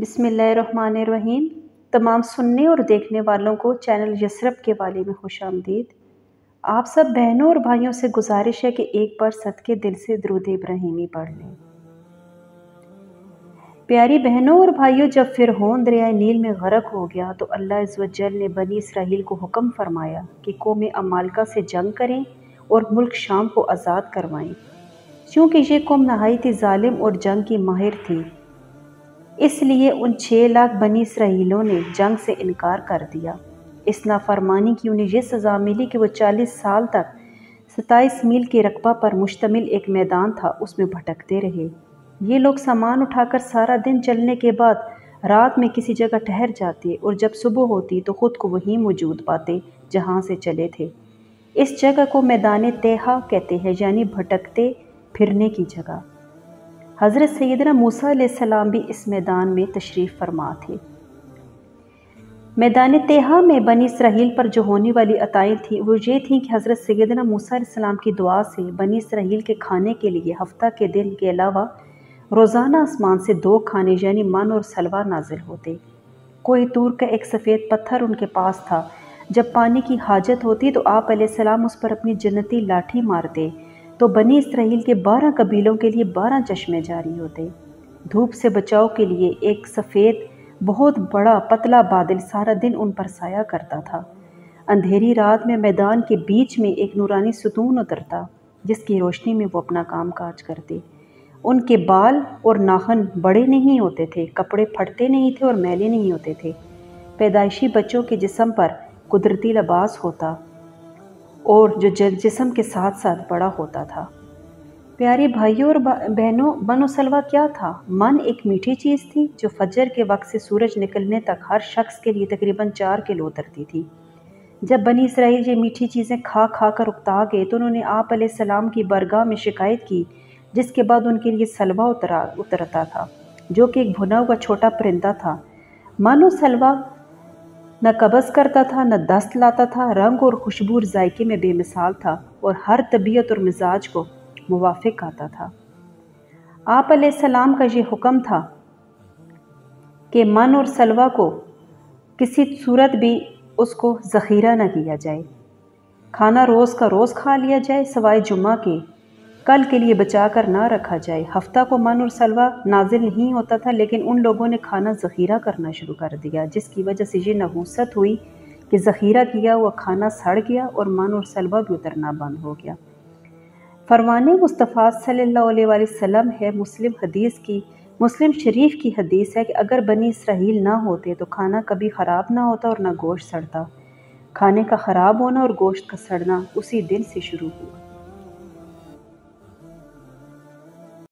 بسم اللہ الرحمن الرحیم۔ تمام سننے اور دیکھنے والوں کو چینل یسرب کے والے میں خوش آمدید۔ آپ سب بہنوں اور بھائیوں سے گزارش ہے کہ ایک بار صدقے دل سے درود ابراہیمی پڑھ لیں۔ پیاری بہنوں اور بھائیوں، جب فرعون دریائے نیل میں غرق ہو گیا تو اللہ عز و جل نے بنی اسرائیل کو حکم فرمایا کہ قوم عمالقہ سے جنگ کریں اور ملک شام کو آزاد کروائیں، چونکہ یہ قوم نہایت ہی ظالم اور جنگ کی ماہر تھی۔ اس لیے ان 6 لاکھ بنی اسرائیلیوں نے جنگ سے انکار کر دیا۔ اس نافرمانی کی انہیں یہ سزا ملی کہ وہ 40 سال تک 27 میل کے رقبہ پر مشتمل ایک میدان تھا، اس میں بھٹکتے رہے۔ یہ لوگ سامان اٹھا کر سارا دن چلنے کے بعد رات میں کسی جگہ ٹھہر جاتے اور جب صبح ہوتی تو خود کو وہیں موجود پاتے جہاں سے چلے تھے۔ اس جگہ کو میدان تیہا کہتے ہیں، یعنی بھٹکتے پھرنے کی جگہ۔ حضرت سیدنا موسیٰ علیہ السلام بھی اس میدان میں تشریف فرما تھے۔ میدان تیہا میں بنی اسرائیل پر جو ہونے والی عطائیں تھیں وہ یہ تھیں کہ حضرت سیدنا موسیٰ علیہ السلام کی دعا سے بنی اسرائیل کے کھانے کے لیے ہفتہ کے دن کے علاوہ روزانہ آسمان سے 2 کھانے یعنی من اور سلوہ نازل ہوتے۔ کوہ طور کا ایک سفید پتھر ان کے پاس تھا۔ جب پانی کی حاجت ہوتی تو آپ علیہ السلام اس پر اپنی جنتی لاٹھی مارتے تو بنی اسرائیل کے 12 قبیلوں کے لیے 12 چشمے جاری ہوتے۔ دھوپ سے بچاؤ کے لیے ایک سفید بہت بڑا پتلا بادل سارا دن ان پر سایہ کرتا تھا۔ اندھیری رات میں میدان کے بیچ میں ایک نورانی ستون اترتا جس کی روشنی میں وہ اپنا کام کاج کرتے۔ ان کے بال اور ناخن بڑے نہیں ہوتے تھے، کپڑے پھٹتے نہیں تھے اور میلے نہیں ہوتے تھے۔ پیدائشی بچوں کے جسم پر قدرتی لباس ہوتا اور جو جسم کے ساتھ ساتھ بڑا ہوتا تھا۔ پیارے بھائیوں اور بہنوں، من و سلوہ کیا تھا؟ من ایک میٹھی چیز تھی جو فجر کے وقت سے سورج نکلنے تک ہر شخص کے لیے تقریباً 4 کلو اترتی تھی۔ جب بنی اسرائیل یہ میٹھی چیزیں کھا کھا کر اکتا گئے تو انہوں نے آپ علیہ السلام کی بارگاہ میں شکایت کی، جس کے بعد ان کے لیے سلوہ اترتا تھا جو کہ ایک بھنا ہوا چھوٹا پرندہ تھا۔ من و سلوہ نہ قبض کرتا تھا، نہ دست لاتا تھا، رنگ اور خوشبو اور ذائقے میں بے مثال تھا اور ہر طبیعت اور مزاج کو موافق آتا تھا۔ آپ علیہ السلام کا یہ حکم تھا کہ من اور سلوہ کو کسی صورت بھی اس کو ذخیرہ نہ کیا جائے۔ کھانا روز کا روز کھا لیا جائے، سوائے جمعہ کے، کل کے لیے بچا کر نہ رکھا جائے۔ ہفتہ کو من اور سلوہ نازل نہیں ہوتا تھا، لیکن ان لوگوں نے کھانا ذخیرہ کرنا شروع کر دیا، جس کی وجہ سے یہ نحوست ہوئی کہ ذخیرہ کیا ہوا کھانا سڑ گیا اور من اور سلوہ بھی اترنا بند ہو گیا۔ فرمان مصطفیٰ صلی اللہ علیہ وآلہ وسلم ہے، مسلم شریف کی حدیث ہے کہ اگر بنی اسرائیل نہ ہوتے تو کھانا کبھی خراب نہ ہوتا اور نہ گوشت سڑتا۔ کھانے کا خراب ہونا اور گوشت کا سڑنا اسی دن سے شروع ہوا۔